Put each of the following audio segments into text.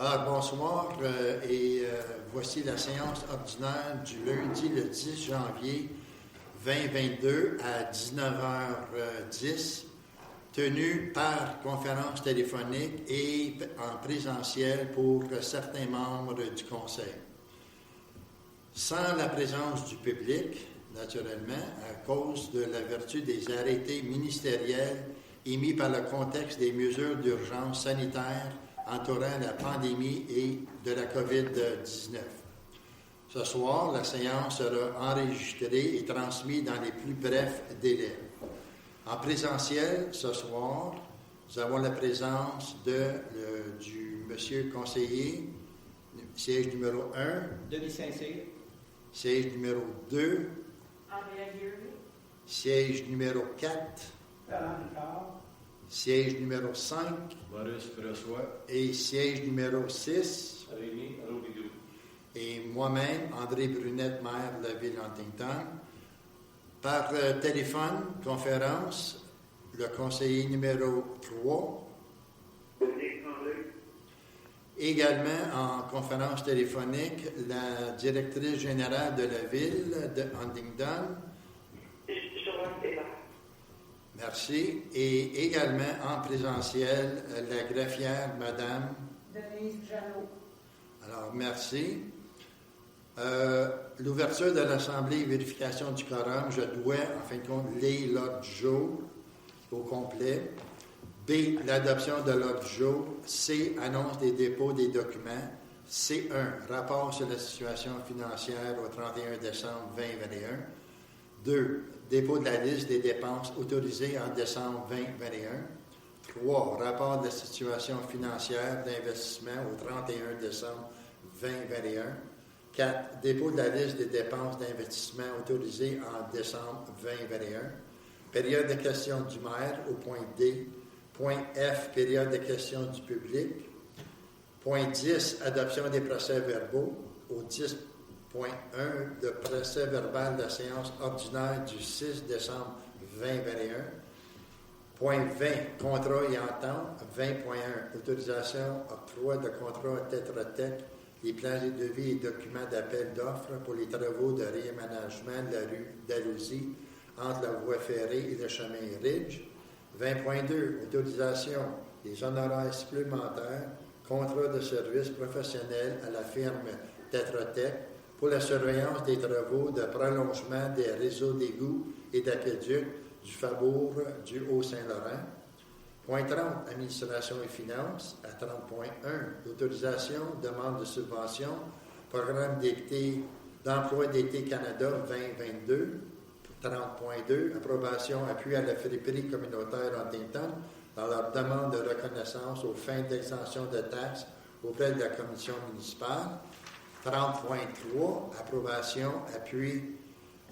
Alors, bonsoir voici la séance ordinaire du lundi le 10 janvier 2022 à 19h10, tenue par conférence téléphonique et en présentiel pour certains membres du Conseil. Sans la présence du public, naturellement, à cause de la vertu des arrêtés ministériels émis par le contexte des mesures d'urgence sanitaire entourant la pandémie et de la COVID-19. Ce soir, la séance sera enregistrée et transmise dans les plus brefs délais. En présentiel, ce soir, nous avons la présence du monsieur conseiller, siège numéro 1. Denis Saint-Cyr. Siège numéro 2. Andrea Guilherme. Siège numéro 4. Alain Ricard. Siège numéro 5. Boris François. Et siège numéro 6. Rémi Robidoux. Et moi-même, André Brunette, maire de la ville d'Huntington. Par téléphone, conférence, le conseiller numéro 3. Également en conférence téléphonique, la directrice générale de la ville de Huntington. Merci. Et également en présentiel, la greffière, Madame Denise Janot. Alors, merci. L'ouverture de l'Assemblée et vérification du quorum, je dois, en fin de compte, lire l'ordre du jour au complet. B, l'adoption de l'ordre du jour. C, annonce des dépôts des documents. C1, rapport sur la situation financière au 31 décembre 2021. 2, dépôt de la liste des dépenses autorisées en décembre 2021. 3, rapport de la situation financière d'investissement au 31 décembre 2021. 4, dépôt de la liste des dépenses d'investissement autorisées en décembre 2021. Période de questions du maire au point D. Point F, période de questions du public. Point 10, adoption des procès-verbaux. Au 10.1, le procès-verbal de la séance ordinaire du 6 décembre 2021. Point 20, contrat et entente. 20.1, autorisation octroi de contrat Tetra-Tech, les plans et devis et documents d'appel d'offres pour les travaux de réaménagement de la rue d'Alousie entre la voie ferrée et le chemin Ridge. 20.2, autorisation des honoraires supplémentaires, contrat de service professionnel à la firme Tetra-Tech pour la surveillance des travaux de prolongement des réseaux d'égouts et d'aqueducs du Faubourg du Haut-Saint-Laurent. Point 30, administration et finances. À 30.1, l'autorisation, demande de subvention, programme d'emploi d'été Canada 2022. 30.2, approbation, appui à la friperie communautaire Huntington dans leur demande de reconnaissance aux fins d'exemption de taxes auprès de la commission municipale. 30.3, approbation, appui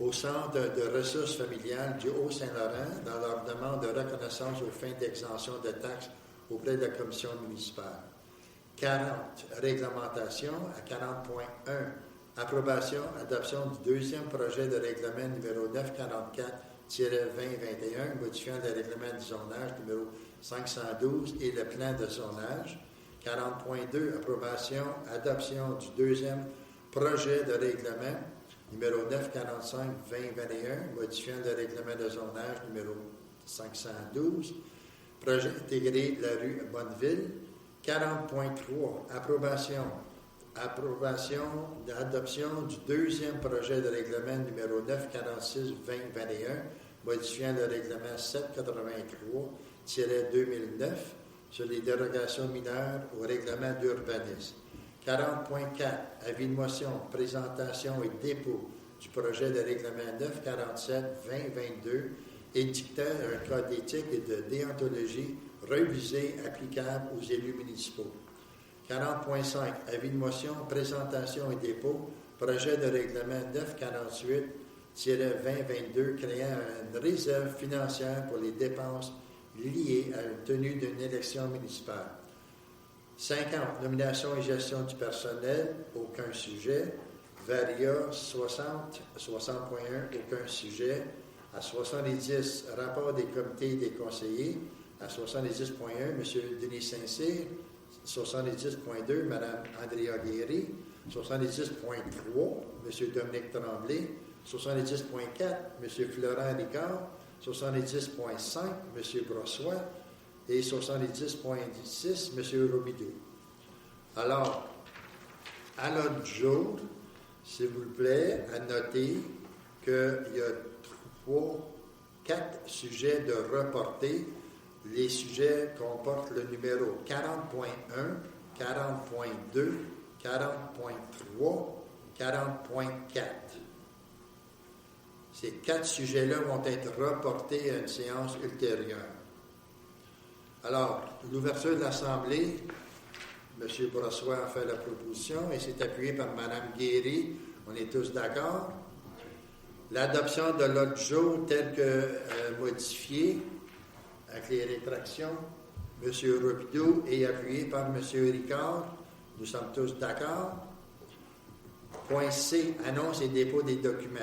au Centre de ressources familiales du Haut-Saint-Laurent dans leur demande de reconnaissance aux fins d'exemption de taxes auprès de la commission municipale. 40, réglementation. À 40.1, approbation, adoption du deuxième projet de règlement numéro 944-2021, modifiant le règlement du zonage numéro 512 et le plan de zonage. 40.2, approbation, adoption du deuxième projet de règlement numéro 945-2021, modifiant le règlement de zonage numéro 512, projet intégré de la rue Bonneville. 40.3, approbation d'adoption du deuxième projet de règlement numéro 946-2021, modifiant le règlement 783-2009 sur les dérogations mineures au règlement d'urbanisme. 40.4, avis de motion, présentation et dépôt du projet de règlement 947-2022, édictant un code d'éthique et de déontologie révisé applicable aux élus municipaux. 40.5, avis de motion, présentation et dépôt, projet de règlement 948-2022 créant une réserve financière pour les dépenses liées à une tenue d'une élection municipale. 50, nomination et gestion du personnel, aucun sujet. Varia 60, 60.1, aucun sujet. À 70, rapport des comités et des conseillers. À 70.1, M. Denis Saint-Cyr, 70.2, Mme Andrea Guéry. 70.3, M. Dominique Tremblay. 70.4, M. Florent Ricard. 70.5, M. Brossoit. Et 70.6, M. Robidoux. Alors, à l'autre jour, s'il vous plaît, à noter qu'il y a 4 sujets de reportés. Les sujets comportent le numéro 40.1, 40.2, 40.3, 40.4. Ces 4 sujets-là vont être reportés à une séance ultérieure. Alors, l'ouverture de l'Assemblée, M. Brossoit a fait la proposition et s'est appuyé par Mme Guéry. On est tous d'accord. L'adoption de l'ordre du jour tel que modifié, avec les rétractions, M. Robidoux est appuyé par M. Ricard. Nous sommes tous d'accord. Point C, annonce et dépôt des documents.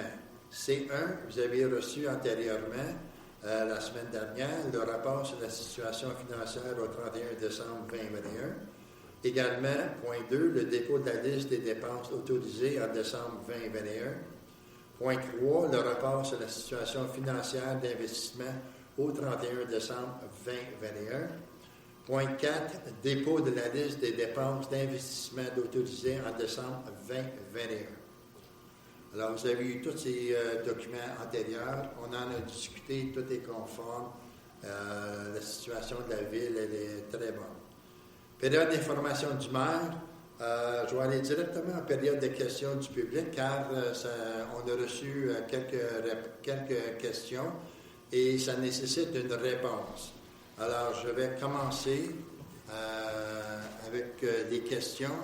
C1, vous avez reçu antérieurement, la semaine dernière, le rapport sur la situation financière au 31 décembre 2021. Également, point 2, le dépôt de la liste des dépenses autorisées en décembre 2021. Point 3, le rapport sur la situation financière d'investissement au 31 décembre 2021. Point 4, dépôt de la liste des dépenses d'investissement autorisées en décembre 2021. Alors, vous avez eu tous ces documents antérieurs. On en a discuté, tout est conforme. La situation de la ville, elle est très bonne. Période d'information du maire. Je vais aller directement en période de questions du public car on a reçu quelques questions et ça nécessite une réponse. Alors, je vais commencer avec des questions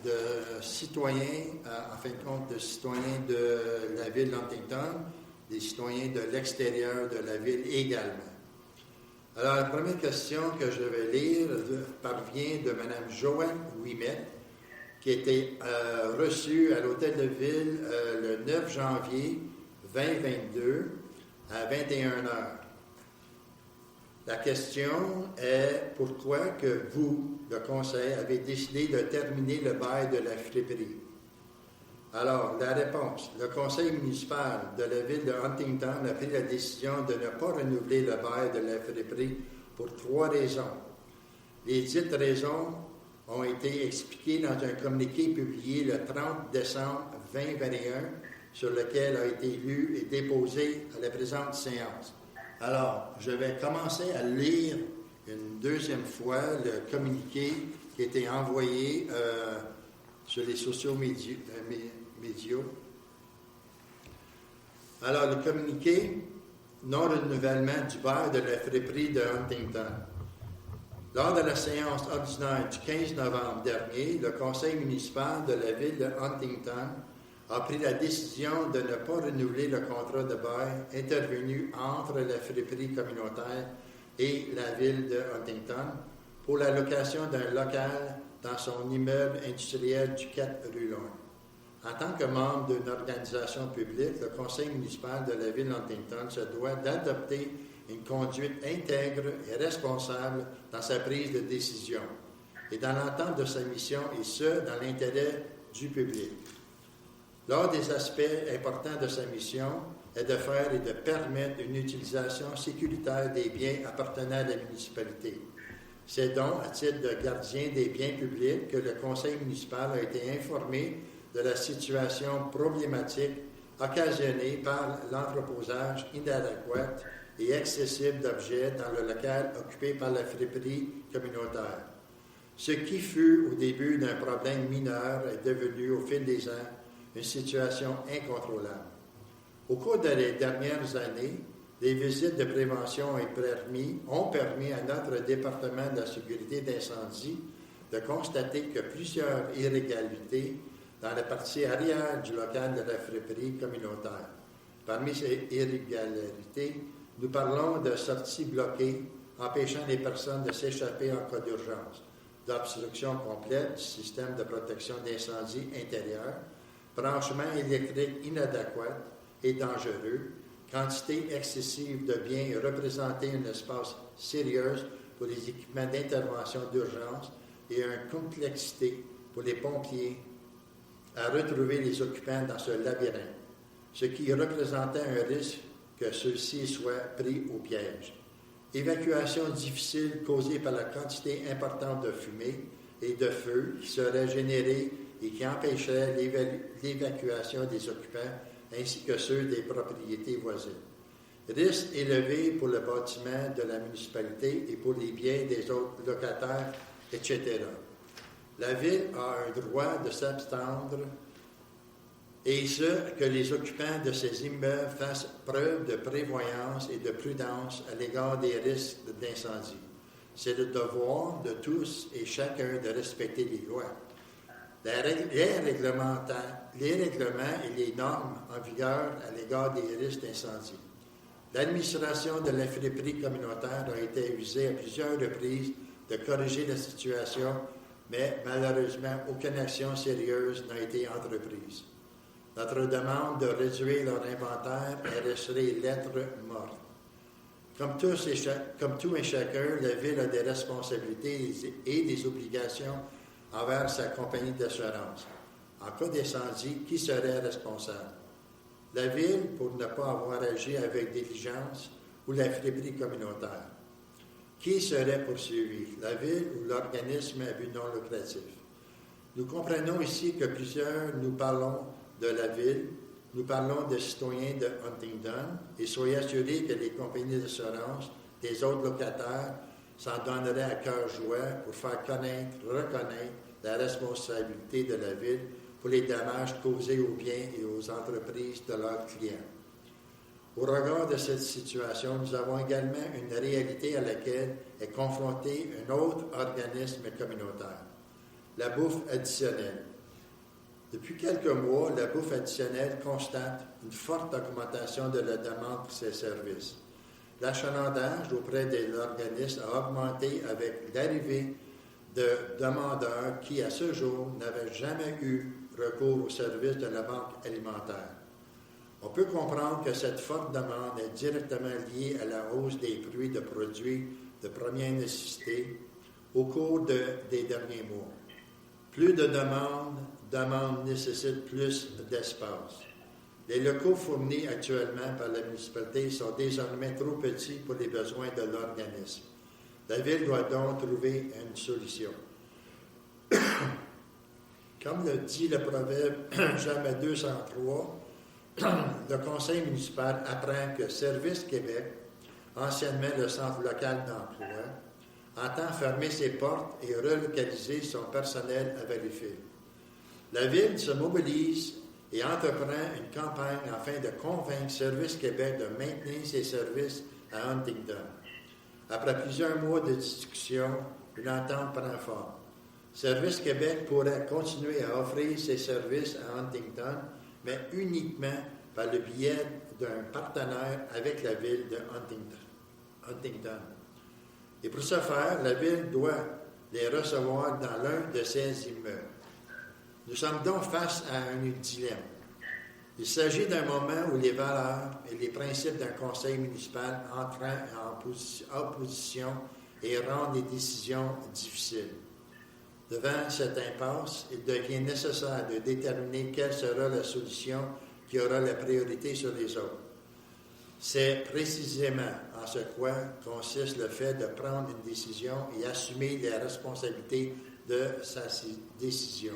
de citoyens, en fin de compte, de citoyens de la ville d'Huntington, des citoyens de l'extérieur de la ville également. Alors, la première question que je vais lire parvient de Mme Joanne Ouimet, qui a été reçue à l'Hôtel de Ville le 9 janvier 2022 à 21h. La question est pourquoi que vous, le Conseil, avez décidé de terminer le bail de la friperie. Alors, la réponse. Le Conseil municipal de la ville de Huntington a pris la décision de ne pas renouveler le bail de la friperie pour 3 raisons. Les dites raisons ont été expliquées dans un communiqué publié le 30 décembre 2021 sur lequel a été lu et déposé à la présente séance. Alors, je vais commencer à lire une deuxième fois le communiqué qui a été envoyé sur les sociaux médias. Alors, le communiqué non-renouvellement du bail de la friperie de Huntington. Lors de la séance ordinaire du 15 novembre dernier, le conseil municipal de la ville de Huntington a pris la décision de ne pas renouveler le contrat de bail intervenu entre la friperie communautaire et la ville de Huntington pour la location d'un local dans son immeuble industriel du 4 rue Lorne. En tant que membre d'une organisation publique, le conseil municipal de la ville d'Huntington se doit d'adopter une conduite intègre et responsable dans sa prise de décision et dans l'entente de sa mission, et ce, dans l'intérêt du public. L'un des aspects importants de sa mission est de faire et de permettre une utilisation sécuritaire des biens appartenant à la municipalité. C'est donc, à titre de gardien des biens publics, que le conseil municipal a été informé de la situation problématique occasionnée par l'entreposage inadéquat et excessif d'objets dans le local occupé par la friperie communautaire. Ce qui fut au début d'un problème mineur est devenu au fil des ans une situation incontrôlable. Au cours des dernières années, des visites de prévention ont permis à notre département de la sécurité d'incendie de constater que plusieurs irrégularités dans la partie arrière du local de la friperie communautaire. Parmi ces irrégularités, nous parlons de sorties bloquées empêchant les personnes de s'échapper en cas d'urgence, d'obstruction complète du système de protection d'incendie intérieur, branchement électrique inadéquat et dangereux, quantité excessive de biens représentant un espace sérieux pour les équipements d'intervention d'urgence, et une complexité pour les pompiers à retrouver les occupants dans ce labyrinthe, ce qui représentait un risque que ceux-ci soient pris au piège. Évacuation difficile causée par la quantité importante de fumée et de feu qui serait générée et qui empêcherait l'évacuation des occupants ainsi que ceux des propriétés voisines. Risque élevé pour le bâtiment de la municipalité et pour les biens des autres locataires, etc. La Ville a un droit de s'abstendre et ce, que les occupants de ces immeubles fassent preuve de prévoyance et de prudence à l'égard des risques d'incendie. C'est le devoir de tous et chacun de respecter les lois. Les règlements et les normes en vigueur à l'égard des risques d'incendie. L'administration de la friperie communautaire a été usée à plusieurs reprises de corriger la situation, mais malheureusement, aucune action sérieuse n'a été entreprise. Notre demande de réduire leur inventaire est restée lettre morte. Comme tout et chacun, la Ville a des responsabilités et des obligations envers sa compagnie d'assurance. En cas d'incendie, qui serait responsable? La Ville pour ne pas avoir agi avec diligence ou la friperie communautaire? Qui serait poursuivi? La Ville ou l'organisme à but non lucratif? Nous comprenons ici que nous parlons de la Ville, nous parlons des citoyens de Huntingdon et soyez assurés que les compagnies d'assurance des autres locataires s'en donneraient à cœur joie pour faire reconnaître la responsabilité de la Ville pour les dommages causés aux biens et aux entreprises de leurs clients. Au regard de cette situation, nous avons également une réalité à laquelle est confronté un autre organisme communautaire, la bouffe additionnelle. Depuis quelques mois, la bouffe additionnelle constate une forte augmentation de la demande pour ses services. L'achalandage auprès de l'organisme a augmenté avec l'arrivée de demandeurs qui, à ce jour, n'avaient jamais eu recours au service de la banque alimentaire. On peut comprendre que cette forte demande est directement liée à la hausse des prix de produits de première nécessité au cours des derniers mois. Plus de demande nécessite plus d'espace. Les locaux fournis actuellement par la municipalité sont désormais trop petits pour les besoins de l'organisme. La Ville doit donc trouver une solution. Comme le dit le proverbe Jamais 203, le conseil municipal apprend que Service Québec, anciennement le Centre local d'emploi, entend fermer ses portes et relocaliser son personnel à Valleyfield. La Ville se mobilise et entreprend une campagne afin de convaincre Service Québec de maintenir ses services à Huntingdon. Après plusieurs mois de discussion, une entente prend forme. Service Québec pourrait continuer à offrir ses services à Huntingdon, mais uniquement par le biais d'un partenaire avec la Ville de Huntingdon. Et pour ce faire, la Ville doit les recevoir dans l'un de ses immeubles. Nous sommes donc face à un dilemme. Il s'agit d'un moment où les valeurs et les principes d'un conseil municipal entrent en opposition et rendent les décisions difficiles. Devant cette impasse, il devient nécessaire de déterminer quelle sera la solution qui aura la priorité sur les autres. C'est précisément en ce quoi consiste le fait de prendre une décision et assumer les responsabilités de sa décision.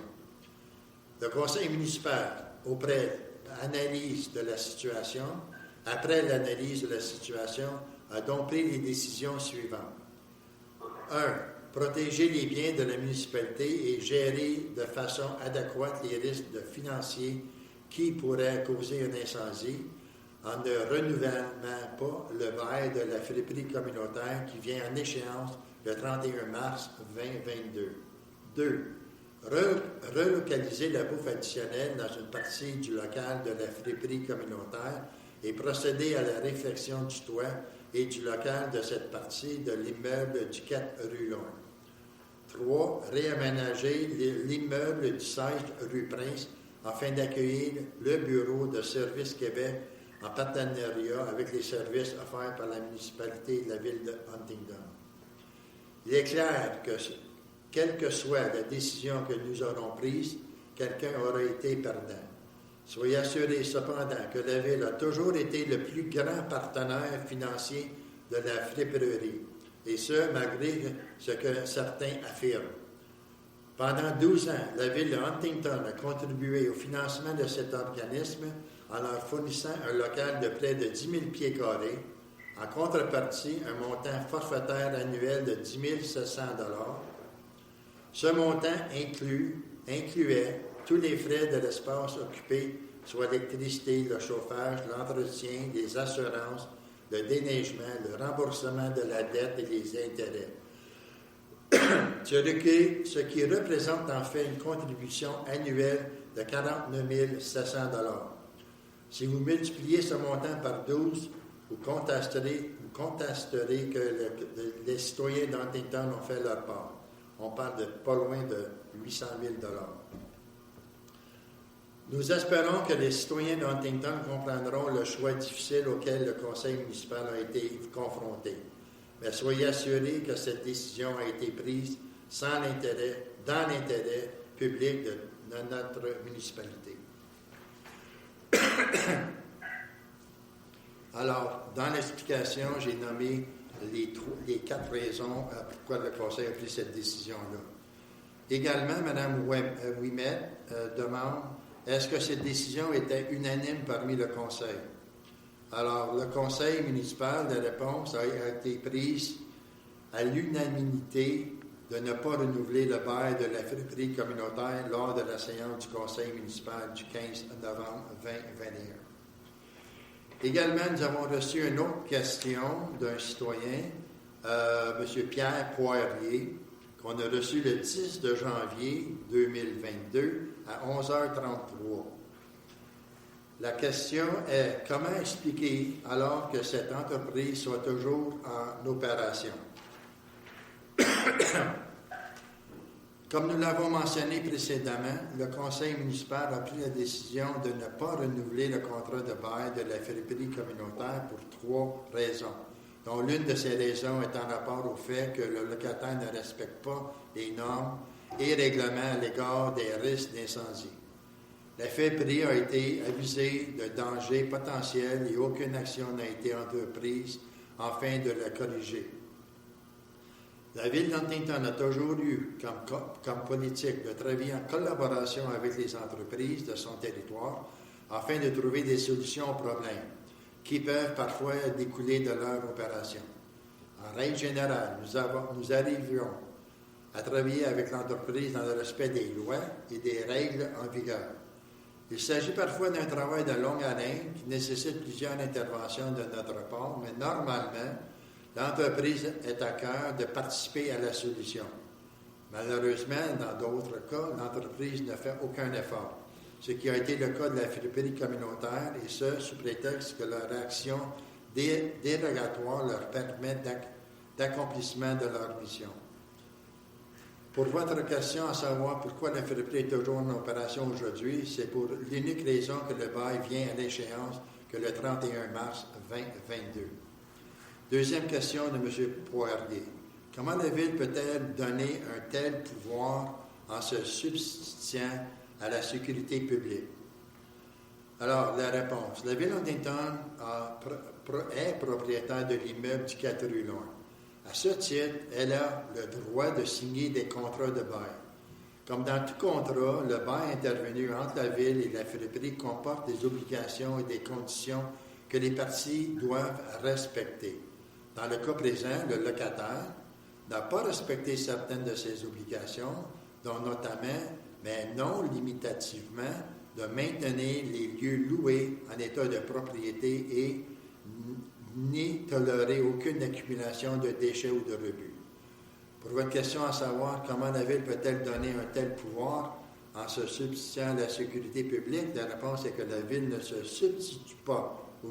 Le conseil municipal, après l'analyse de la situation, a donc pris les décisions suivantes. 1. Protéger les biens de la municipalité et gérer de façon adéquate les risques financiers qui pourraient causer un incendie en ne renouvelant pas le bail de la friperie communautaire qui vient en échéance le 31 mars 2022. 2. Relocaliser la bouffe additionnelle dans une partie du local de la friperie communautaire et procéder à la réfection du toit et du local de cette partie de l'immeuble du 4 rue Long. 3. Réaménager l'immeuble du 16 rue Prince afin d'accueillir le bureau de Service Québec en partenariat avec les services offerts par la municipalité de la ville de Huntingdon. Il est clair quelle que soit la décision que nous aurons prise, quelqu'un aura été perdant. Soyez assurés cependant que la Ville a toujours été le plus grand partenaire financier de la friperie, et ce, malgré ce que certains affirment. Pendant 12 ans, la Ville de Huntington a contribué au financement de cet organisme en leur fournissant un local de près de 10 000 pieds carrés, en contrepartie, un montant forfaitaire annuel de 10 700 $. Ce montant incluait tous les frais de l'espace occupé, soit l'électricité, le chauffage, l'entretien, les assurances, le déneigement, le remboursement de la dette et les intérêts. Ce qui représente en fait une contribution annuelle de 49 700 $. Si vous multipliez ce montant par 12, vous constaterez que les citoyens d'Huntington ont fait leur part. On parle de pas loin de 800 000 $. Nous espérons que les citoyens d'Huntington comprendront le choix difficile auquel le conseil municipal a été confronté. Mais soyez assurés que cette décision a été prise dans l'intérêt public de notre municipalité. Alors, dans l'explication, j'ai nommé les 4 raisons pourquoi le conseil a pris cette décision-là. Également, Mme Ouimet demande est-ce que cette décision était unanime parmi le conseil? Alors, le conseil municipal, la réponse a été prise à l'unanimité de ne pas renouveler le bail de la friperie communautaire lors de la séance du conseil municipal du 15 novembre 2021. Également, nous avons reçu une autre question d'un citoyen, M. Pierre Poirier, qu'on a reçu le 10 de janvier 2022 à 11h33. La question est comment expliquer alors que cette entreprise soit toujours en opération? Comme nous l'avons mentionné précédemment, le conseil municipal a pris la décision de ne pas renouveler le contrat de bail de la friperie communautaire pour 3 raisons, dont l'une de ces raisons est en rapport au fait que le locataire ne respecte pas les normes et règlements à l'égard des risques d'incendie. La friperie a été avisée de dangers potentiels et aucune action n'a été entreprise afin de la corriger. La Ville d'Huntington a toujours eu comme politique de travailler en collaboration avec les entreprises de son territoire afin de trouver des solutions aux problèmes qui peuvent parfois découler de leur opération. En règle générale, nous arrivions à travailler avec l'entreprise dans le respect des lois et des règles en vigueur. Il s'agit parfois d'un travail de longue haleine qui nécessite plusieurs interventions de notre part, mais normalement, l'entreprise est à cœur de participer à la solution. Malheureusement, dans d'autres cas, l'entreprise ne fait aucun effort, ce qui a été le cas de la friperie communautaire, et ce, sous prétexte que leur action dérogatoire leur permet d'accomplissement de leur mission. Pour votre question à savoir pourquoi la friperie est toujours en opération aujourd'hui, c'est pour l'unique raison que le bail vient à l'échéance que le 31 mars 2022. Deuxième question de M. Poirier. Comment la Ville peut-elle donner un tel pouvoir en se substituant à la sécurité publique? Alors, la réponse. La Ville d'Huntington est propriétaire de l'immeuble du 4 rue Lorne. À ce titre, elle a le droit de signer des contrats de bail. Comme dans tout contrat, le bail intervenu entre la Ville et la friperie comporte des obligations et des conditions que les parties doivent respecter. Dans le cas présent, le locataire n'a pas respecté certaines de ses obligations, dont notamment, mais non limitativement, de maintenir les lieux loués en état de propriété et ni tolérer aucune accumulation de déchets ou de rebuts. Pour votre question à savoir comment la Ville peut-elle donner un tel pouvoir en se substituant à la sécurité publique, la réponse est que la Ville ne se substitue pas au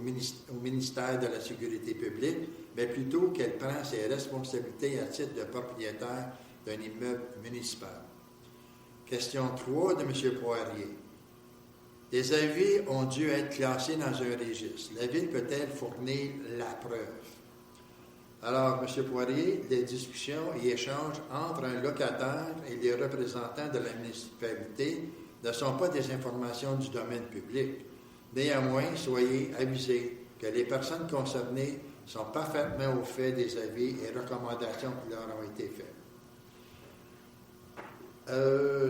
ministère de la Sécurité publique, mais plutôt qu'elle prend ses responsabilités à titre de propriétaire d'un immeuble municipal. Question 3 de M. Poirier. Les avis ont dû être classés dans un registre. La Ville peut-elle fournir la preuve? Alors, M. Poirier, les discussions et échanges entre un locataire et les représentants de la municipalité ne sont pas des informations du domaine public. Néanmoins, soyez avisés que les personnes concernées sont parfaitement au fait des avis et recommandations qui leur ont été faites.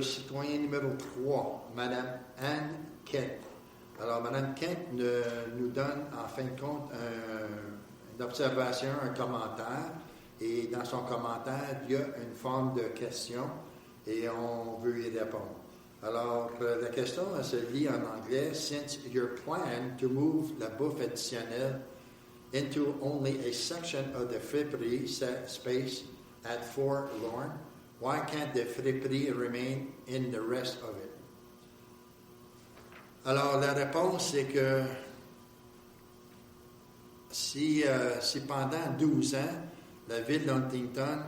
Citoyen numéro 3, Mme Anne Kent. Alors, Mme Kent nous donne, en fin de compte, une observation, un commentaire. Et dans son commentaire, il y a une forme de question et on veut y répondre. Alors, la question, elle se lit en anglais. Since your plan to move la bouffe additionnelle into only a section of the friperie space at 4 Lorne, why can't the friperie remain in the rest of it? Alors, la réponse, c'est que si pendant 12 ans, la ville d'Huntington,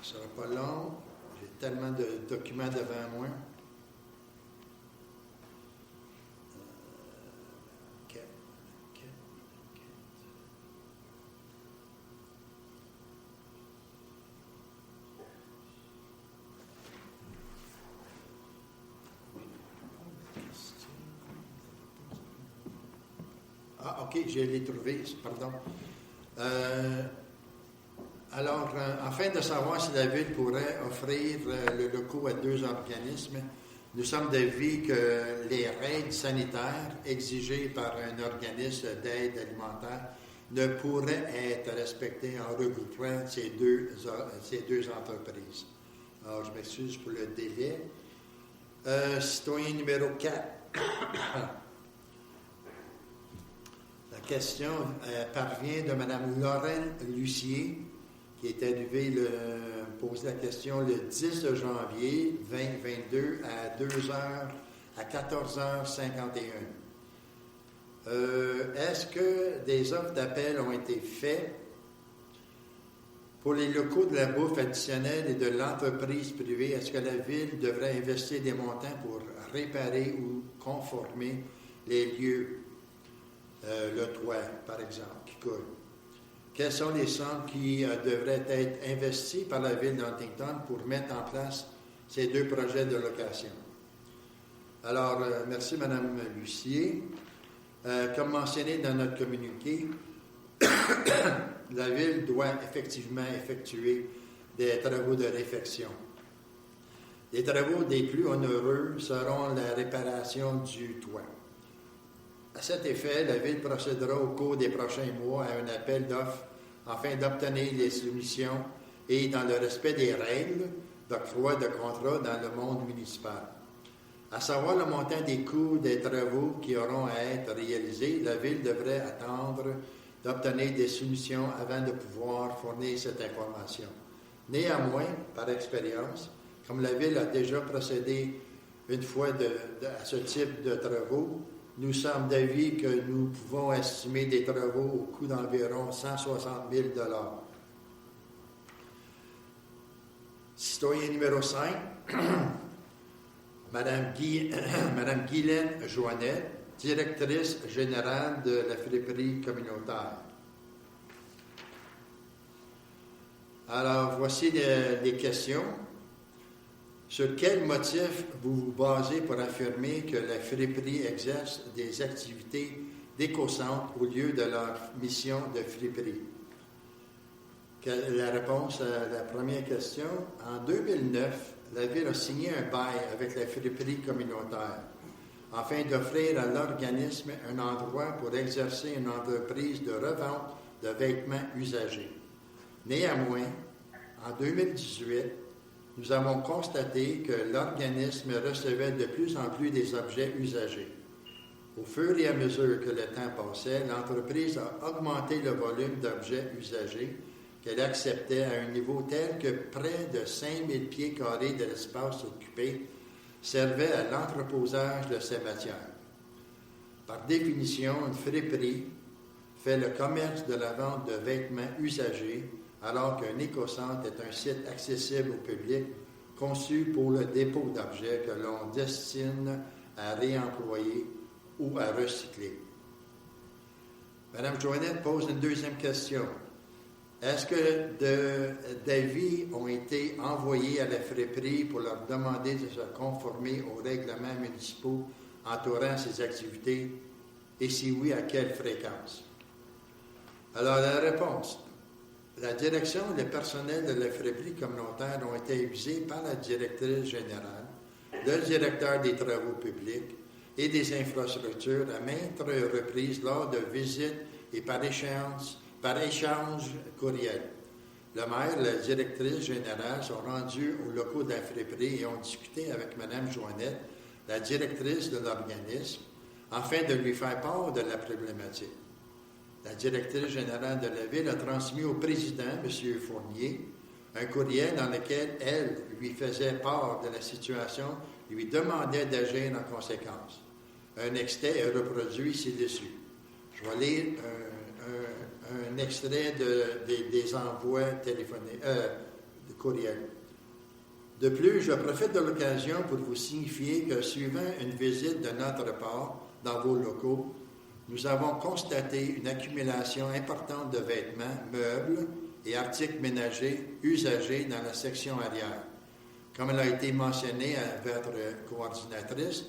ça sera pas long, j'ai tellement de documents devant moi. Ah, OK, je l'ai trouvé, pardon. Alors, afin de savoir si la Ville pourrait offrir le locaux à 2 organismes, nous sommes d'avis que les règles sanitaires exigées par un organisme d'aide alimentaire ne pourraient être respectées en regroupant ces deux entreprises. Alors, je m'excuse pour le délai. Citoyen numéro 4. La question parvient de Mme Lorraine Lucier, qui est arrivée poser la question le 10 janvier 2022 à 14h51. Est-ce que des offres d'appel ont été faites pour les locaux de la bouffe additionnelle et de l'entreprise privée? Est-ce que la Ville devrait investir des montants pour réparer ou conformer les lieux? Le toit, par exemple, qui coule. Quelles sont les sommes qui devraient être investies par la Ville d'Huntington pour mettre en place ces 2 projets de location? Alors, merci Mme Lucier. Comme mentionné dans notre communiqué, la Ville doit effectivement effectuer des travaux de réfection. Les travaux des plus onéreux seront la réparation du toit. À cet effet, la Ville procédera au cours des prochains mois à un appel d'offres afin d'obtenir les soumissions et dans le respect des règles d'octroi de contrat dans le monde municipal. À savoir le montant des coûts des travaux qui auront à être réalisés, la Ville devrait attendre d'obtenir des soumissions avant de pouvoir fournir cette information. Néanmoins, par expérience, comme la Ville a déjà procédé une fois à ce type de travaux, nous sommes d'avis que nous pouvons estimer des travaux au coût d'environ 160 000 $. Citoyen numéro 5, Mme Guylaine Joannette, directrice générale de la friperie communautaire. Alors, voici les questions. Sur quel motif vous vous basez pour affirmer que la friperie exerce des activités d'éco-centre au lieu de leur mission de friperie? La réponse à la première question. En 2009, la Ville a signé un bail avec la friperie communautaire afin d'offrir à l'organisme un endroit pour exercer une entreprise de revente de vêtements usagés. Néanmoins, en 2018, nous avons constaté que l'organisme recevait de plus en plus des objets usagés. Au fur et à mesure que le temps passait, l'entreprise a augmenté le volume d'objets usagés qu'elle acceptait à un niveau tel que près de 5000 pieds carrés de l'espace occupé servait à l'entreposage de ces matières. Par définition, une friperie fait le commerce de la vente de vêtements usagés, alors qu'un écocentre est un site accessible au public, conçu pour le dépôt d'objets que l'on destine à réemployer ou à recycler. Mme Joannette pose une deuxième question. Est-ce que des avis ont été envoyés à la friperie pour leur demander de se conformer aux règlements municipaux entourant ces activités? Et si oui, à quelle fréquence? Alors, la réponse. La direction et le personnel de la friperie communautaire ont été avisés par la directrice générale, le directeur des travaux publics et des infrastructures à maintes reprises lors de visites et par échange courriel. Le maire et la directrice générale sont rendus aux locaux de la friperie et ont discuté avec Mme Joannette, la directrice de l'organisme, afin de lui faire part de la problématique. La directrice générale de la Ville a transmis au président, M. Fournier, un courriel dans lequel elle lui faisait part de la situation et lui demandait d'agir en conséquence. Un extrait est reproduit ci-dessus. Je vais lire un extrait des envois téléphoniques, de courriels. De plus, je profite de l'occasion pour vous signifier que, suivant une visite de notre part dans vos locaux, nous avons constaté une accumulation importante de vêtements, meubles et articles ménagers usagés dans la section arrière. Comme elle a été mentionné à votre coordinatrice,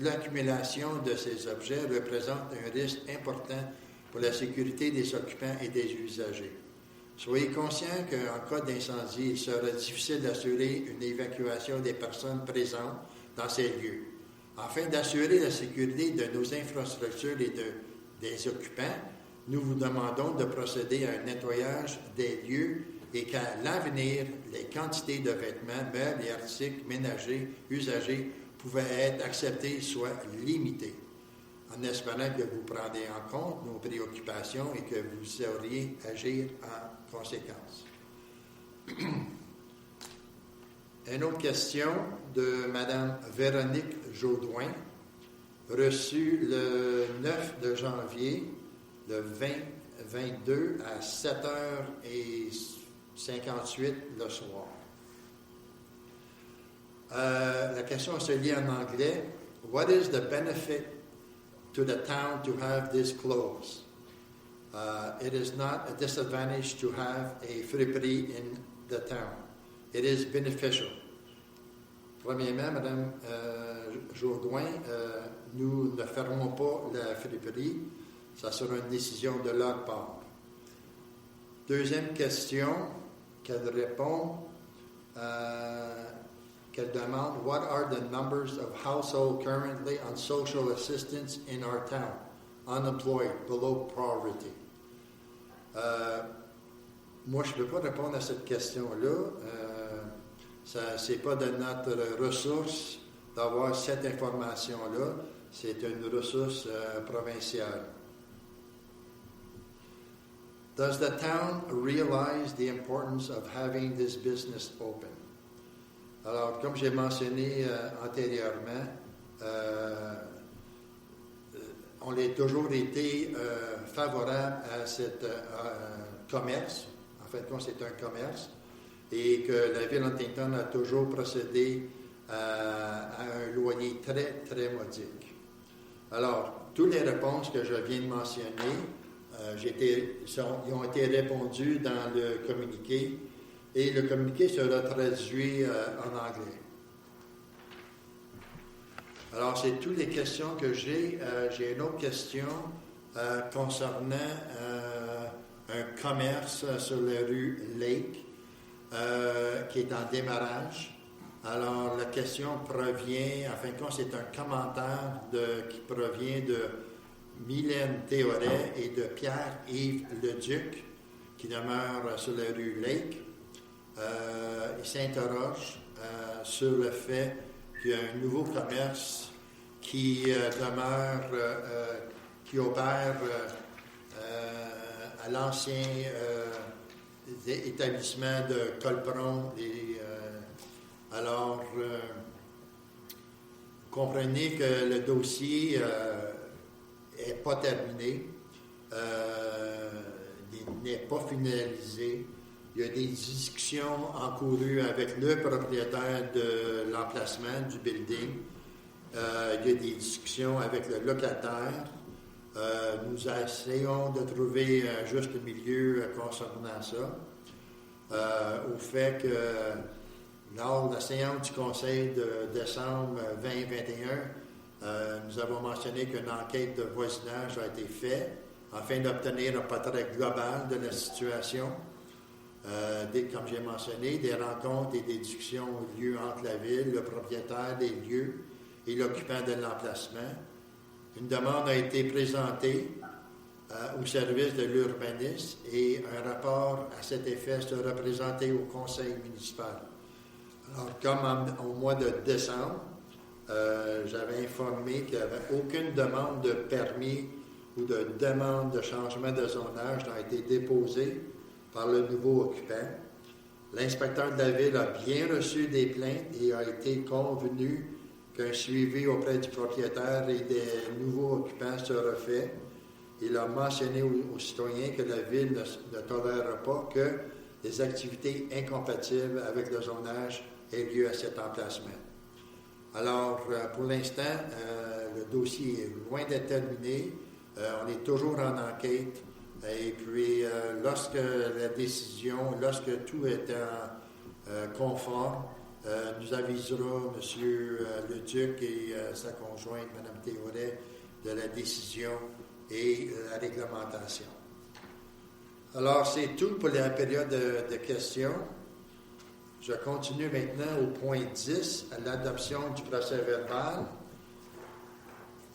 l'accumulation de ces objets représente un risque important pour la sécurité des occupants et des usagers. Soyez conscients qu'en cas d'incendie, il sera difficile d'assurer une évacuation des personnes présentes dans ces lieux. Afin d'assurer la sécurité de nos infrastructures et des occupants, nous vous demandons de procéder à un nettoyage des lieux et qu'à l'avenir, les quantités de vêtements, meubles et articles ménagers usagés pouvaient être acceptées soient limitées, en espérant que vous prendrez en compte nos préoccupations et que vous sauriez agir en conséquence. Une autre question de Mme Véronique Jaudoin, reçue le 9 de janvier, le 2022, à 7h58 le soir. La question se lit en anglais. What is the benefit to the town to have this closed? It is not a disadvantage to have a friperie in the town. It is beneficial. Premièrement, Mme Jourdouin, nous ne fermons pas la friperie. Ça sera une décision de leur part. Deuxième question qu'elle répond, qu'elle demande, what are the numbers of households currently on social assistance in our town, unemployed, below poverty? Moi, je ne peux pas répondre à cette question-là. Ce n'est pas de notre ressource d'avoir cette information-là. C'est une ressource provinciale. Does the town realize the importance of having this business open? Alors, comme j'ai mentionné antérieurement, on a toujours été favorable à ce commerce. En fait, c'est un commerce. Et que la Ville d'Huntington a toujours procédé à un loyer très, très modique. Alors, toutes les réponses que je viens de mentionner, ils ont été répondues dans le communiqué, et le communiqué sera traduit en anglais. Alors, c'est toutes les questions que j'ai. J'ai une autre question concernant un commerce sur la rue Lake qui est en démarrage. Alors, la question provient, en fin de compte, c'est un commentaire qui provient de Mylène Théoret et de Pierre-Yves Leduc, qui demeurent sur la rue Lake. Ils s'interrogent sur le fait qu'il y a un nouveau commerce qui demeure, qui opère à l'ancien établissement de Colbron. Alors, comprenez que le dossier n'est pas terminé. n'est pas finalisé. Il y a des discussions encourues avec le propriétaire de l'emplacement du building. Il y a des discussions avec le locataire. Nous essayons de trouver un juste milieu concernant ça. Au fait que lors de la séance du Conseil de décembre 2021, nous avons mentionné qu'une enquête de voisinage a été faite afin d'obtenir un portrait global de la situation. Comme j'ai mentionné, des rencontres et des discussions ont lieu entre la ville, le propriétaire des lieux et l'occupant de l'emplacement. Une demande a été présentée au service de l'urbanisme et un rapport à cet effet sera présenté au conseil municipal. Alors, comme au mois de décembre, j'avais informé qu'il n'y avait aucune demande de permis ou de demande de changement de zonage n'a été déposée par le nouveau occupant. L'inspecteur de la ville a bien reçu des plaintes et a été convenu qu'un suivi auprès du propriétaire et des nouveaux occupants sera fait. Il a mentionné aux citoyens que la ville ne tolérera pas que des activités incompatibles avec le zonage aient lieu à cet emplacement. Alors, pour l'instant, le dossier est loin d'être terminé. On est toujours en enquête. Et puis, lorsque tout est conforme, nous aviserons M. Leduc et sa conjointe, Mme Théoret, de la décision et la réglementation. Alors, c'est tout pour la période de questions. Je continue maintenant au point 10, à l'adoption du procès-verbal.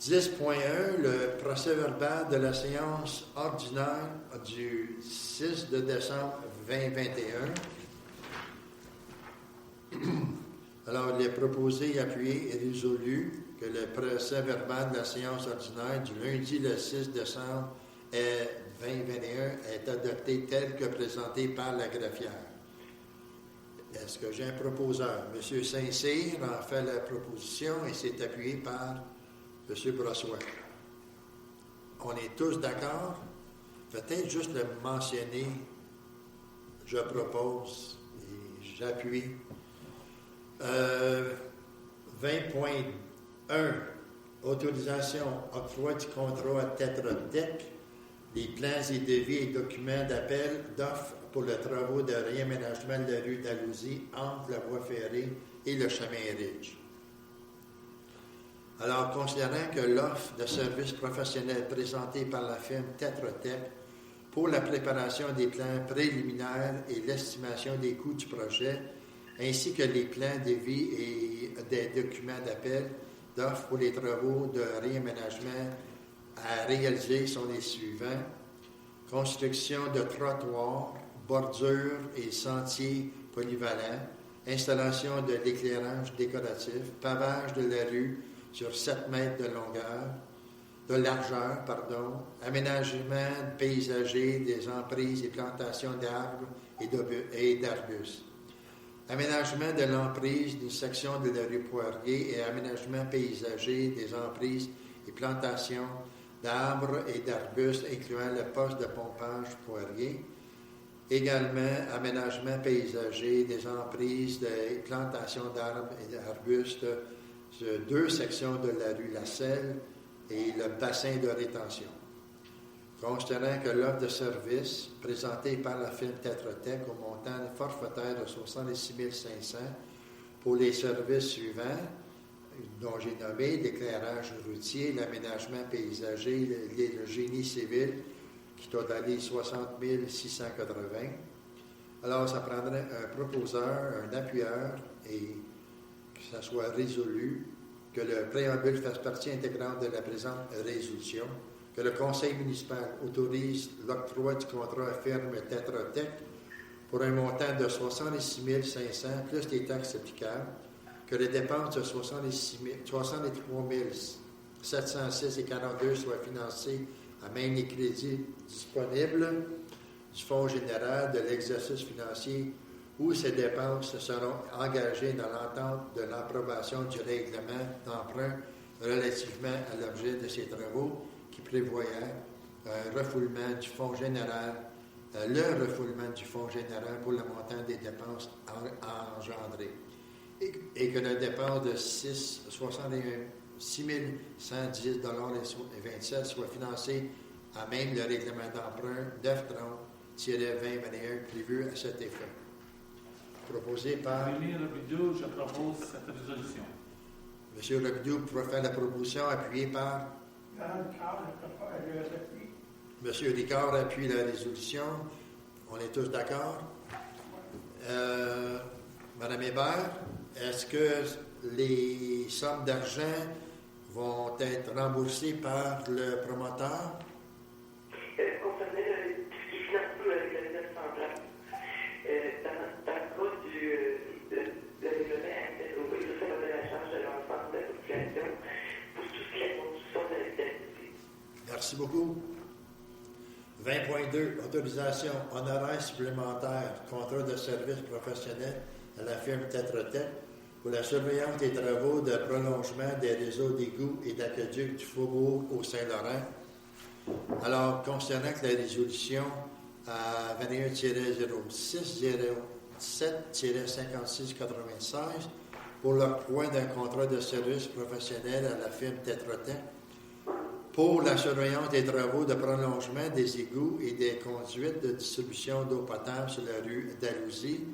10.1, le procès-verbal de la séance ordinaire du 6 de décembre 2021. Alors, il est proposé, appuyé et résolu que le procès-verbal de la séance ordinaire du lundi le 6 décembre 2021 est adopté tel que présenté par la greffière. Est-ce que j'ai un proposeur? M. Saint-Cyr en fait la proposition et c'est appuyé par M. Brossoit. On est tous d'accord? Peut-être juste le mentionner. Je propose et j'appuie. 20.1. Autorisation, octroi du contrat à Tetra Tech, les plans et devis et documents d'appel d'offres pour les travaux de réaménagement de la rue d'Alousie entre la voie ferrée et le chemin Ridge. Alors, considérant que l'offre de services professionnels présentée par la firme Tetra Tech pour la préparation des plans préliminaires et l'estimation des coûts du projet, ainsi que les plans de vie et des documents d'appel d'offres pour les travaux de réaménagement à réaliser sont les suivants. Construction de trottoirs, bordures et sentiers polyvalents, installation de l'éclairage décoratif, pavage de la rue sur 7 mètres de largeur, aménagement paysager des emprises et plantations d'arbres et d'arbustes. Aménagement de l'emprise d'une section de la rue Poirier et aménagement paysager des emprises et plantations d'arbres et d'arbustes, incluant le poste de pompage Poirier. Également, aménagement paysager des emprises et plantations d'arbres et d'arbustes sur 2 sections de la rue La Selle et le bassin de rétention. Considérant que l'offre de service présentée par la firme Tetra Tech au montant forfaitaire de 66 500 pour les services suivants, dont j'ai nommé l'éclairage routier, l'aménagement paysager, le génie civil, qui totalise 60 680. Alors, ça prendrait un proposeur, un appuyeur, et que ça soit résolu, que le préambule fasse partie intégrante de la présente résolution, que le conseil municipal autorise l'octroi du contrat à firme Tetra Tech pour un montant de 66 500 plus les taxes applicables, que les dépenses de 63 706,42 soient financées à main des crédits disponibles du Fonds général de l'exercice financier où ces dépenses seront engagées dans l'entente de l'approbation du règlement d'emprunt relativement à l'objet de ces travaux qui prévoyait un refoulement du fonds général, le refoulement du fonds général pour le montant des dépenses engendrées. Et que la dépense de 6 110 et 27 soit financée à même le règlement d'emprunt 930-2021 prévu à cet effet. Proposé par Rémi Robidoux, je propose cette résolution. M. Robidoux pour faire la proposition appuyée par Laurent Ricard, j'appuie. M. Ricard appuie la résolution. On est tous d'accord? Mme Hébert, est-ce que les sommes d'argent vont être remboursées par le promoteur? Concernant tout ce qui finance tout avec la réserve centrale, dans le cas de règlement, il faut faire la charge de l'ensemble de la population pour tout ce qui est construction de l'activité. Merci beaucoup. 20.2, autorisation honoraire supplémentaire, contrat de service professionnel à la firme Tetra Tech pour la surveillance des travaux de prolongement des réseaux d'égouts et d'aqueducs du Faubourg au Saint-Laurent. Alors, concernant la résolution à 21-06-07-56-96 pour l'octroi d'un contrat de service professionnel à la firme Tetra Tech pour la surveillance des travaux de prolongement des égouts et des conduites de distribution d'eau potable sur la rue d'Alousie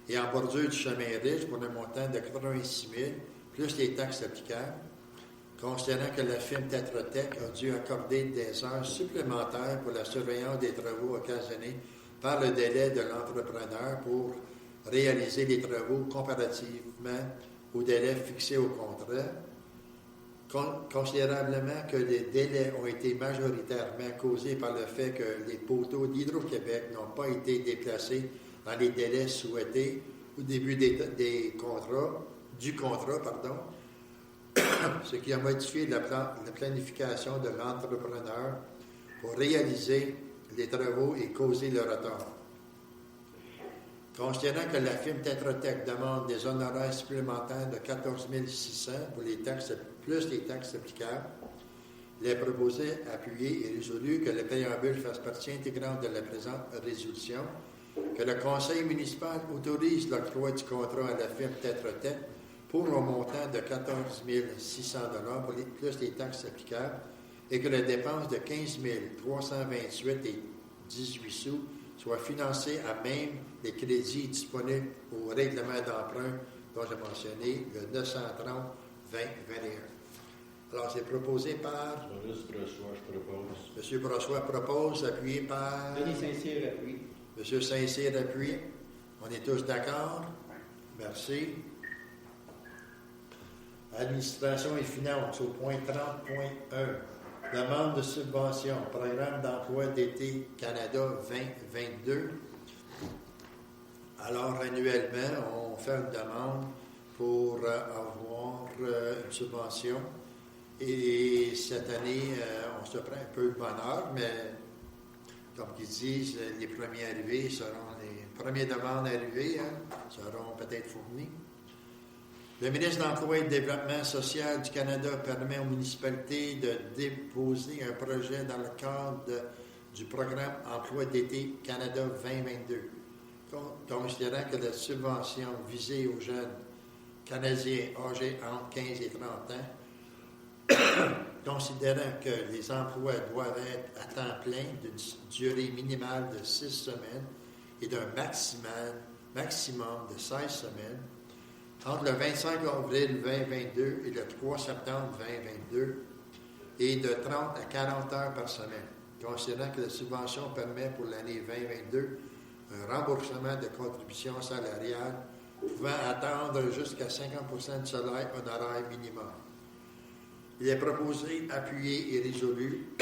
et en bordure du chemin riche pour un montant de 86 000, plus les taxes applicables, considérant que la firme Tetra Tech a dû accorder des heures supplémentaires pour la surveillance des travaux occasionnés par le délai de l'entrepreneur pour réaliser les travaux comparativement au délai fixé au contrat, considérablement que les délais ont été majoritairement causés par le fait que les poteaux d'Hydro-Québec n'ont pas été déplacés dans les délais souhaités au début du contrat, ce qui a modifié la planification de l'entrepreneur pour réaliser les travaux et causer le retard. Considérant que la firme Tetra Tech demande des honoraires supplémentaires de 14 600 pour les taxes, plus les taxes applicables, il est proposé, appuyé et résolu que le préambule fasse partie intégrante de la présente résolution, que le conseil municipal autorise l'octroi du contrat à la firme Tetra Tech pour un montant de 14 600 $ plus les taxes applicables et que la dépense de 15 328,18 soit financée à même les crédits disponibles au règlement d'emprunt dont j'ai mentionné, le 930-2021. Alors, c'est proposé par Maurice Brossoit, je propose. M. Brossoit propose, appuyé par Denis Saint-Cyr, appuie. M. Saint-Cyr appuie. On est tous d'accord? Merci. Administration et finances, au point 30.1. Demande de subvention, programme d'emploi d'été Canada 2022. Alors, annuellement, on fait une demande pour avoir une subvention. Et cette année, on se prend un peu de bonheur, mais comme ils disent, les premiers arrivés seront les premières demandes arrivées, seront peut-être fournies. Le ministre de l'Emploi et du Développement social du Canada permet aux municipalités de déposer un projet dans le cadre du programme Emploi d'été Canada 2022, considérant que la subvention visée aux jeunes Canadiens âgés entre 15 et 30 ans, considérant que les emplois doivent être à temps plein d'une durée minimale de 6 semaines et d'un maximum de 16 semaines, entre le 25 avril 2022 et le 3 septembre 2022, et de 30 à 40 heures par semaine, considérant que la subvention permet pour l'année 2022 un remboursement de contributions salariales pouvant atteindre jusqu'à 50% du salaire honoraire minimum. Il est proposé, appuyé et résolu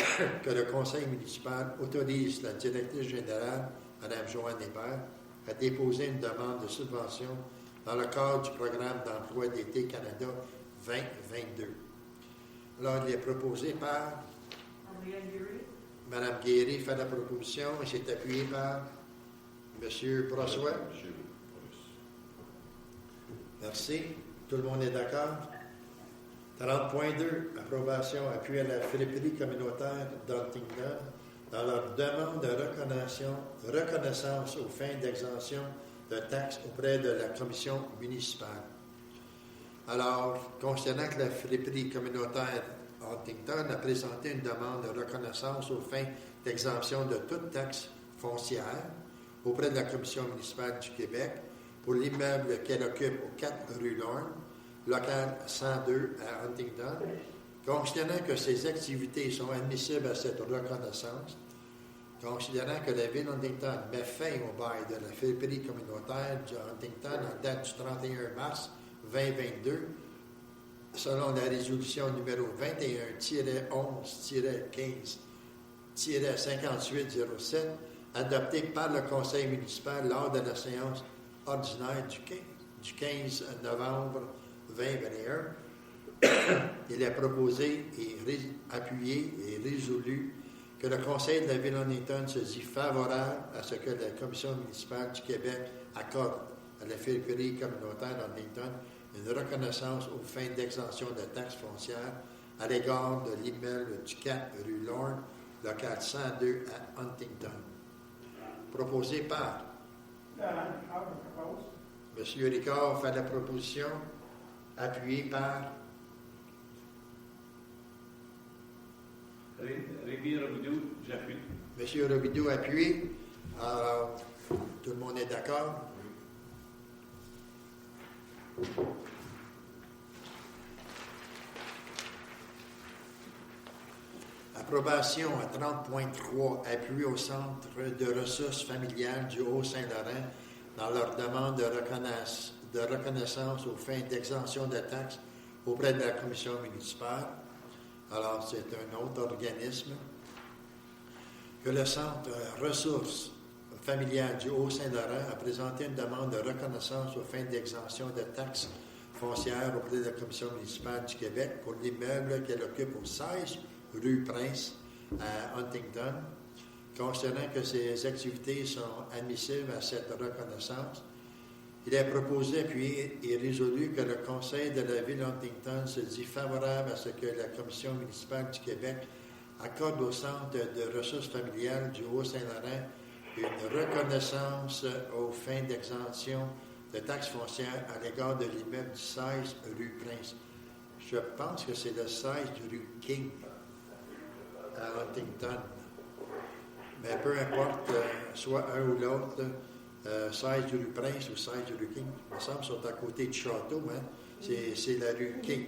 que le conseil municipal autorise la directrice générale, Mme Joanne Hébert, à déposer une demande de subvention dans le cadre du programme d'emploi d'été Canada 2022. Alors, il est proposé par Mme Guéry fait la proposition et c'est appuyé par M. Brossoit. Merci. Tout le monde est d'accord? 30.2, approbation, appui à la friperie communautaire d'Huntington dans leur demande de reconnaissance aux fins d'exemption de taxes auprès de la commission municipale. Alors, considérant que la friperie communautaire Huntington a présenté une demande de reconnaissance aux fins d'exemption de toute taxe foncière auprès de la commission municipale du Québec pour l'immeuble qu'elle occupe au 4 rue Lorne, local 102 à Huntington, considérant que ces activités sont admissibles à cette reconnaissance, considérant que la ville d'Huntington met fin au bail de la friperie communautaire de Huntington en date du 31 mars 2022, selon la résolution numéro 21-11-15-5807, adoptée par le conseil municipal lors de la séance ordinaire du 15 novembre 2021, il est proposé et appuyé et résolu que le conseil de la ville d'Huntington se dit favorable à ce que la commission municipale du Québec accorde à la friperie communautaire d'Huntington une reconnaissance aux fins d'exemption de taxes foncières à l'égard de l'immeuble du 4 rue Lorne, local 102 à Huntington. Proposé par M. Ricard fait la proposition, appuyé par Rémi Robidoux, j'appuie. M. Robidoux appuie. Alors, tout le monde est d'accord? Approbation à 30.3, appui au Centre de ressources familiales du Haut-Saint-Laurent dans leur demande de reconnaissance aux fins d'exemption de taxes auprès de la commission municipale. Alors, c'est un autre organisme. Que le Centre ressources familiales du Haut-Saint-Laurent a présenté une demande de reconnaissance aux fins d'exemption de taxes foncières auprès de la commission municipale du Québec pour l'immeuble qu'elle occupe au 16 rue Prince à Huntington, considérant que ces activités sont admissibles à cette reconnaissance. Il est proposé, appuyé et résolu que le Conseil de la ville d'Huntington se dit favorable à ce que la Commission municipale du Québec accorde au Centre de ressources familiales du Haut-Saint-Laurent une reconnaissance aux fins d'exemption de taxes foncières à l'égard de l'immeuble du 16 rue Prince. Je pense que c'est le 16 rue King à Huntington. Mais peu importe, soit un ou l'autre, 16 rue Prince ou 16 rue King, il me semble qu'ils sont à côté du château, hein? C'est la rue King.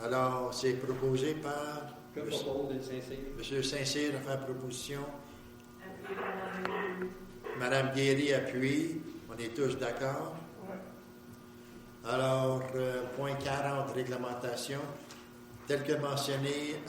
Alors, c'est proposé par Que propose de Saint-Cyr? M. Saint-Cyr a fait la proposition. Mme Guéry appuie. On est tous d'accord. Alors, point 40, réglementation. Tel que mentionné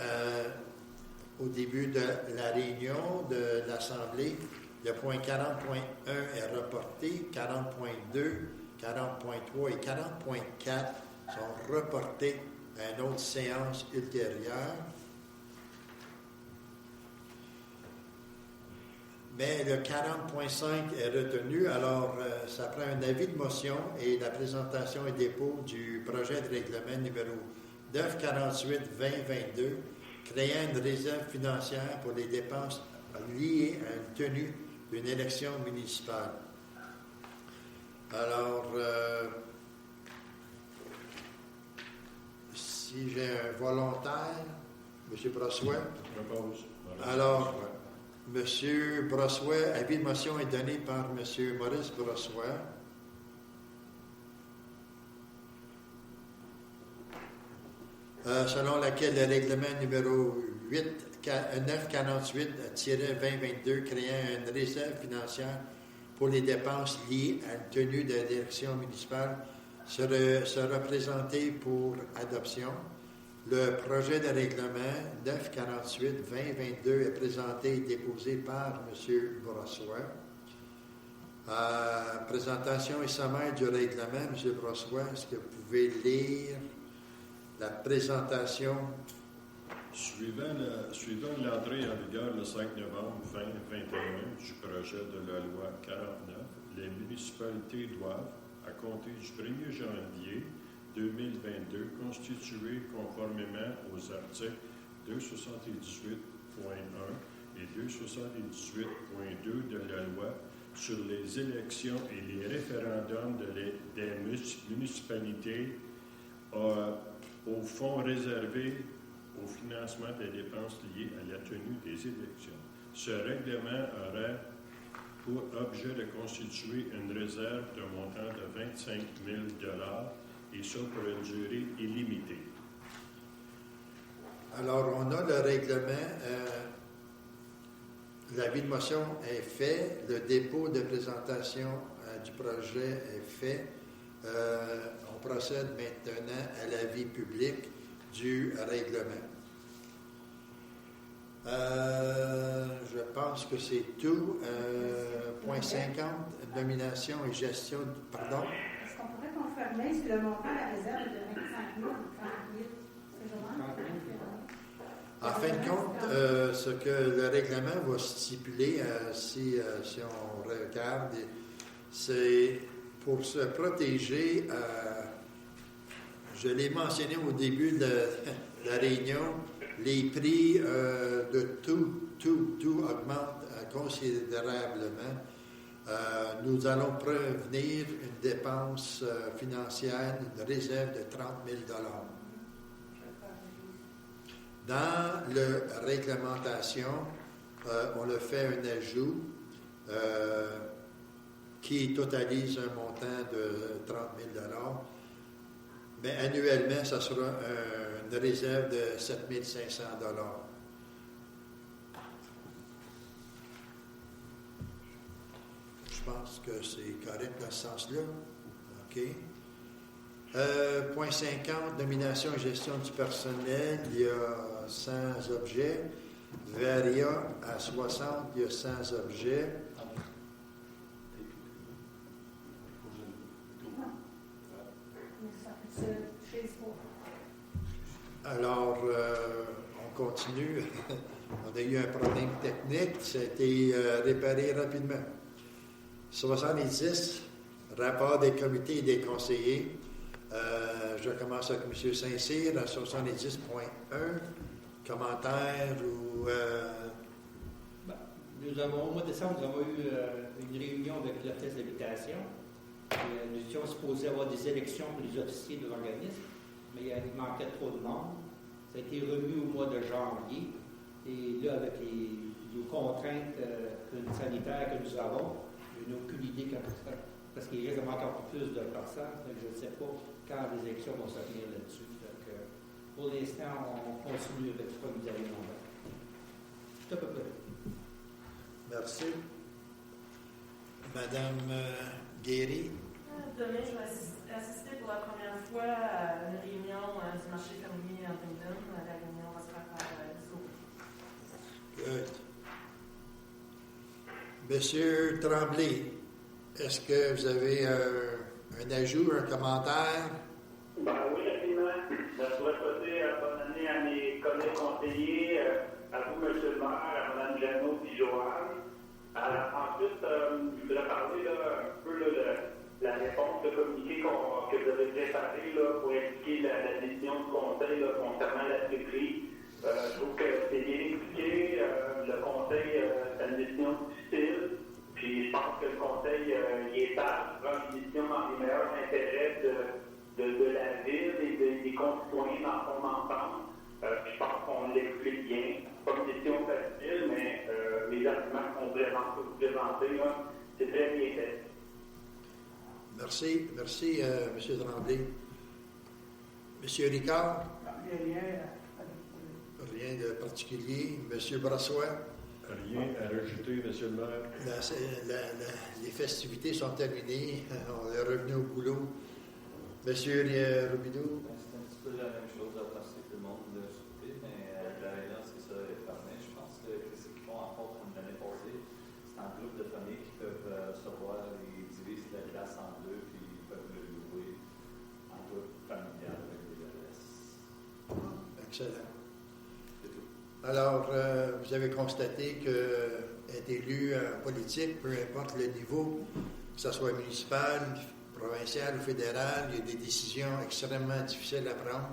au début de la réunion de l'Assemblée, le point 40.1 est reporté, 40.2, 40.3 et 40.4 sont reportés à une autre séance ultérieure. Mais le 40.5 est retenu, alors ça prend un avis de motion et la présentation et dépôt du projet de règlement numéro 948-2022, créant une réserve financière pour les dépenses liées à une tenue d'une élection municipale. Alors, si j'ai un volontaire, M. Brossois. Propose. Alors, M. Brossois, avis de motion est donné par M. Maurice Brossois. Selon laquelle le règlement numéro 948-2022 créant une réserve financière pour les dépenses liées à une tenue de l'élection municipale sera présenté pour adoption. Le projet de règlement 948-2022 est présenté et déposé par M. Brossois. Présentation et sommaire du règlement, M. Brossois, est-ce que vous pouvez lire la présentation? Suivant l'entrée en vigueur le 5 novembre 2021 du projet de la loi 49, les municipalités doivent, à compter du 1er janvier 2022, constituer conformément aux articles 278.1 et 278.2 de la loi sur les élections et les référendums des municipalités au fonds réservé au financement des dépenses liées à la tenue des élections. Ce règlement aurait pour objet de constituer une réserve d'un montant de 25 000 $, et ça pour une durée illimitée. Alors, on a le règlement. L'avis de motion est fait. Le dépôt de présentation du projet est fait. On procède maintenant à l'avis public du règlement. Je pense que c'est tout. Point 50, nomination et gestion. Pardon? Est-ce qu'on pourrait confirmer si le montant de la réserve est de 25 000 ou 30 000? C'est vraiment En fin de compte, ce que le règlement va stipuler, si on regarde, c'est pour se protéger. Je l'ai mentionné au début de la réunion, les prix de tout augmentent considérablement. Nous allons prévenir une dépense financière, une réserve de 30 000 $. Dans la réglementation, on a fait un ajout qui totalise un montant de 30 000 $. Mais annuellement, ça sera une réserve de 7 500 $. Je pense que c'est correct dans ce sens-là. OK. Point 50, nomination et gestion du personnel. Il y a 100 objets. Varia à 60, il y a 100 objets. Alors, on continue. On a eu un problème technique. Ça a été réparé rapidement. 70, rapport des comités et des conseillers. Je commence avec M. Saint-Cyr à 70.1. Commentaire ou... Au mois de décembre, nous avons eu une réunion avec l'Orchestre d'habitation. Nous étions supposés avoir des élections pour les officiers de l'organisme, mais il manquait trop de monde. Ça a été remis au mois de janvier. Et là, avec les contraintes sanitaires que nous avons, je n'ai aucune idée quand ça, parce qu'il reste encore plus de personnes. Donc je ne sais pas quand les élections vont se tenir là-dessus. Donc, pour l'instant, on continue avec ce que nous avons fait. C'est à peu près. Merci. Madame Guéry. Demain, je vais assister pour la première fois à une réunion du marché fermier en Huntington. La réunion va se faire par Good. Monsieur Tremblay, est-ce que vous avez un ajout, un commentaire? Ben oui, rapidement. Je souhaite dire bonne année à mes collègues conseillers, à vous, M. le maire, à Mme Jeannot et Joanne. Ensuite, je voudrais parler un peu de la réponse, le communiqué que vous avez préparé pour expliquer la décision du conseil concernant la friperie. Je trouve que c'est bien expliqué. Le conseil, c'est une décision difficile. Puis je pense que le conseil il est à prendre une décision dans les meilleurs intérêts de la ville et des concitoyens dans son ensemble. Je pense qu'on l'explique bien. Pas une décision facile, mais les arguments qu'on vous présenter, c'est très bien fait. Merci, M. Tremblay. M. Ricard? Rien de particulier. M. Brassois? Rien à rajouter, M. le maire. Les festivités sont terminées. On est revenu au boulot. M. Robidoux? C'est un petit peu la même chose à part que tout le monde l'a souhaité, mais là, c'est ça, fermé. Je pense que ce qu'ils font encore comme l'année passée, c'est un groupe de familles qui peuvent se voir, ils divisent la glace en deux, puis ils peuvent le louer en groupe familial avec des adresses. Excellent. Alors, vous avez constaté qu'être élu en politique, peu importe le niveau, que ce soit municipal, provincial ou fédéral, il y a des décisions extrêmement difficiles à prendre.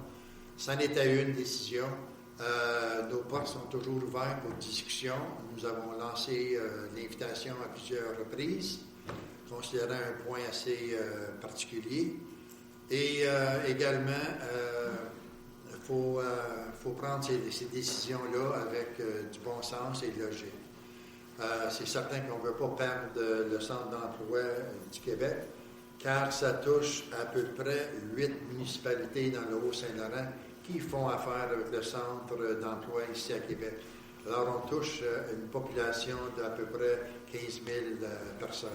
C'en est à une décision. Nos portes sont toujours ouvertes pour discussion. Nous avons lancé l'invitation à plusieurs reprises, considérant un point assez particulier. Et également, il faut prendre ces décisions-là avec du bon sens et logique. C'est certain qu'on ne veut pas perdre le centre d'emploi du Québec, car ça touche à peu près 8 municipalités dans le Haut-Saint-Laurent qui font affaire avec le centre d'emploi ici à Québec. Alors, on touche une population d'à peu près 15 000 personnes.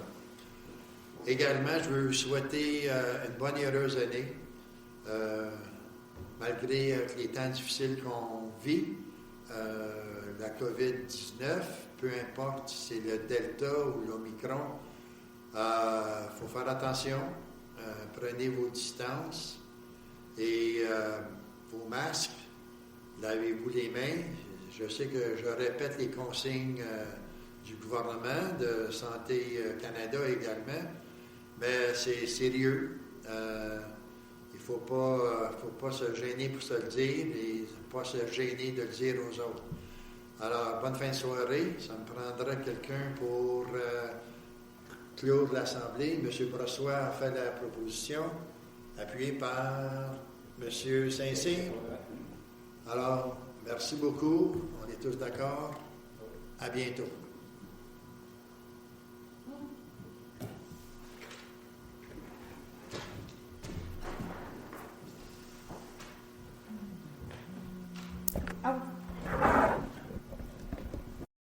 Également, je veux souhaiter une bonne et heureuse année, malgré les temps difficiles qu'on vit, la COVID-19, peu importe si c'est le Delta ou l'Omicron, il faut faire attention, prenez vos distances et vos masques, lavez-vous les mains. Je sais que je répète les consignes du gouvernement, de Santé Canada également, mais c'est sérieux. Il ne faut pas se gêner pour se le dire et pas se gêner de le dire aux autres. Alors, bonne fin de soirée. Ça me prendra quelqu'un pour clore l'Assemblée. M. Brossoit a fait la proposition, appuyée par M. Saint-Cyr. Alors, merci beaucoup. On est tous d'accord. À bientôt.